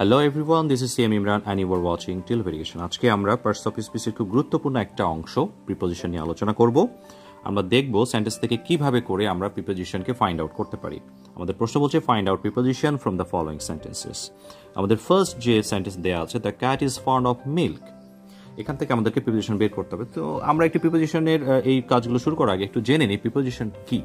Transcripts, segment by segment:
Hello everyone, this is CM Imran and you are watching Tulip Education. আজকে আমরা parts of স্পিচের খুব গুরুত্বপূর্ণ একটা অংশ প্রিপোজিশন নিয়ে আলোচনা করব। আমরা দেখব সেন্টেন্স থেকে কিভাবে করে আমরা প্রিপোজিশনকে ফাইন্ড আউট করতে পারি। আমাদের প্রশ্ন বলছে find out preposition from the following sentences. আমাদের ফার্স্ট যে সেন্টেন্স দেয়া আছে, the cat is fond of milk, এখান থেকে আমাদেরকে প্রিপোজিশন বের করতে হবে। তো আমরা একটি প্রিপোজিশনের এই কাজগুলো শুরু করার আগে একটু জেনে নিই প্রিপোজিশন কি।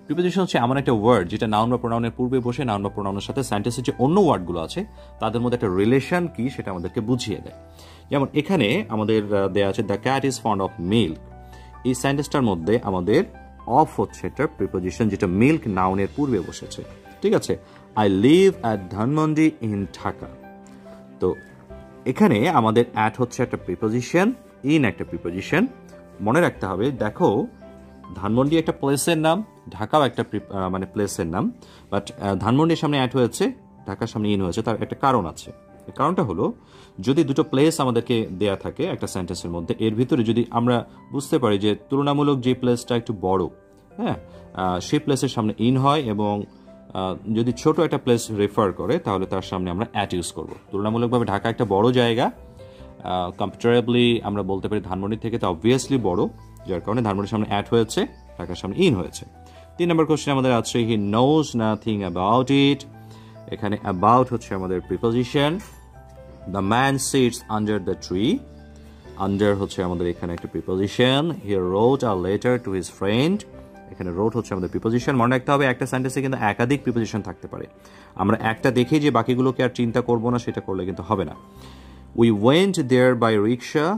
প্রিপোজিশন হচ্ছে এমন একটা ওয়ার্ড যেটা নাউন বা প্রোনাউনের পূর্বে বসে নাউন বা প্রোনাউনের সাথে সেন্টেন্সের যে অন্য ওয়ার্ডগুলো আছে তাদের মধ্যে একটা রিলেশন কি সেটা আমাদেরকে বুঝিয়ে দেয়। যেমন এখানে আমাদের দেয়া আছে the cat is fond of milk. এই সেন্টেন্সটার মধ্যে আমাদের অফ হচ্ছে একটা প্রিপোজিশন যেটা মিল্ক নাউনের পূর্বে বসেছে, ঠিক আছে। I live at Dhanmondi in Dhaka. তো এখানে আমাদের অ্যাট হচ্ছে একটা প্রিপোজিশন, ইন একটা প্রিপোজিশন। মনে রাখতে হবে, দেখো ধানমন্ডি একটা প্লেসের নাম, ঢাকাও একটা মানে প্লেসের নাম, বাট ধানমন্ডির সামনে অ্যাট হয়েছে, ঢাকার সামনে ইন হয়েছে। তার একটা কারণ আছে। কারণটা হলো, যদি দুটো প্লেস আমাদেরকে দেয়া থাকে একটা সেন্টেন্সের মধ্যে, এর ভিতরে যদি আমরা বুঝতে পারি যে তুলনামূলক যে প্লেসটা একটু বড়, হ্যাঁ, সেই প্লেসের সামনে ইন হয়, এবং যদি ছোট একটা প্লেস রেফার করে তাহলে তার সামনে আমরা অ্যাট ইউজ করব। তুলনামূলকভাবে ঢাকা একটা বড় জায়গা, কম্পারেবলি আমরা বলতে পারি ধানমন্ডি থেকে তো অবভিয়াসলি বড়, যার কারণে ধানমন্ডির সামনে অ্যাট হয়েছে, ঢাকার সামনে ইন হয়েছে। 3 নম্বর কোশ্চেন আমাদের আছে he knows nothing about it. এখানে অ্যাবাউট হচ্ছে আমাদের preposition. The man sits under the tree, under হচ্ছে আমাদের এখানে একটা preposition. He wrote a letter to his friend, এখানে রোট হচ্ছে আমাদের প্রিপোজিশন। মনে রাখতে হবে একটা সেন্টেন্সে কিন্তু একাধিক প্রিপোজিশন থাকতে পারে। আমরা একটা দেখেই যে বাকিগুলোকে আর চিন্তা করবো না সেটা করলে কিন্তু হবে না। We went there by rickshaw,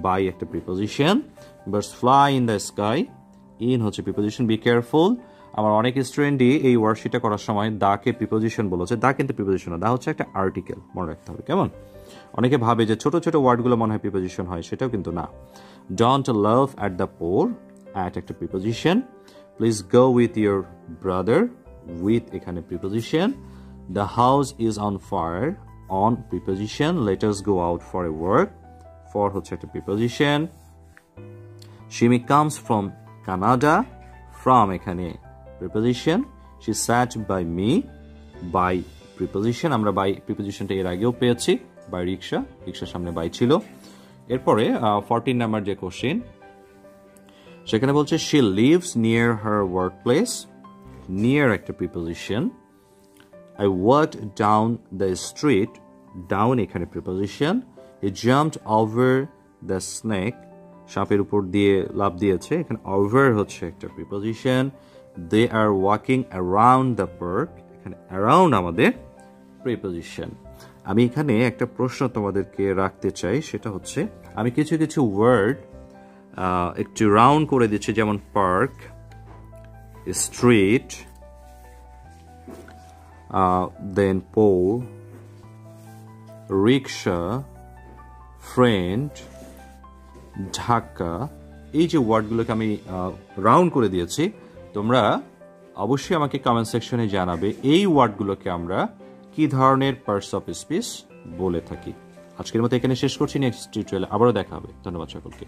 by একটা preposition. Birds fly in the sky, in হচ্ছে প্রিপোজিশন। বি কেয়ারফুল, আমার অনেক স্টুডেন্টই এই ওয়ার্কশিটটা করার সময় দাকে প্রিপোজিশন বলেছে। দা কিন্তু প্রিপোজিশন না, দা হচ্ছে একটা আর্টিকেল, মনে রাখতে হবে। কেমন? অনেকে ভাবে যে ছোট ছোট ওয়ার্ডগুলো মনে হয় প্রিপোজিশন হয়, সেটাও কিন্তু না। Don't love at the poor, at একটা preposition. Please go with your brother, with এখানে preposition. The house is on fire, on preposition. Let us go out for a work, for হচ্ছে একটা preposition. Shimi comes from Canada, from এখানে preposition. She sat by me, by preposition. আমরা by প্রিপোজিশনটা এর আগেও পেয়েছি, by রিক্সা, রিক্সার সামনে by ছিল। এরপরে 14 নাম্বার যে কোশ্চেন, সেখানে বলছে she lives near her workplace, near একটা preposition. I walked down the street, down এখানে preposition. He jumped over the snake, সাপের উপর দিয়ে লাফ দিয়েছে, এখানে over হচ্ছে একটা preposition. They are walking around the park, এখানে around আমাদের প্রিপোজিশন। আমি এখানে একটা প্রশ্ন তোমাদেরকে রাখতে চাই, সেটা হচ্ছে আমি কিছু কিছু ওয়ার্ড একটু রাউন্ড করে দিচ্ছি, যেমন park, street, then pole, rickshaw, friend, Dhaka. এই যে ওয়ার্ডগুলোকে আমি রাউন্ড করে দিয়েছি, তোমরা অবশ্যই আমাকে কমেন্ট সেকশনে জানাবে এই ওয়ার্ডগুলোকে আমরা কি ধরনের পার্টস অফ স্পিচ বলে থাকি। আজকের মতো এখানে শেষ করছি, নেক্সট টিউটোরিয়ালে আবারও দেখা হবে। ধন্যবাদ সকলকে।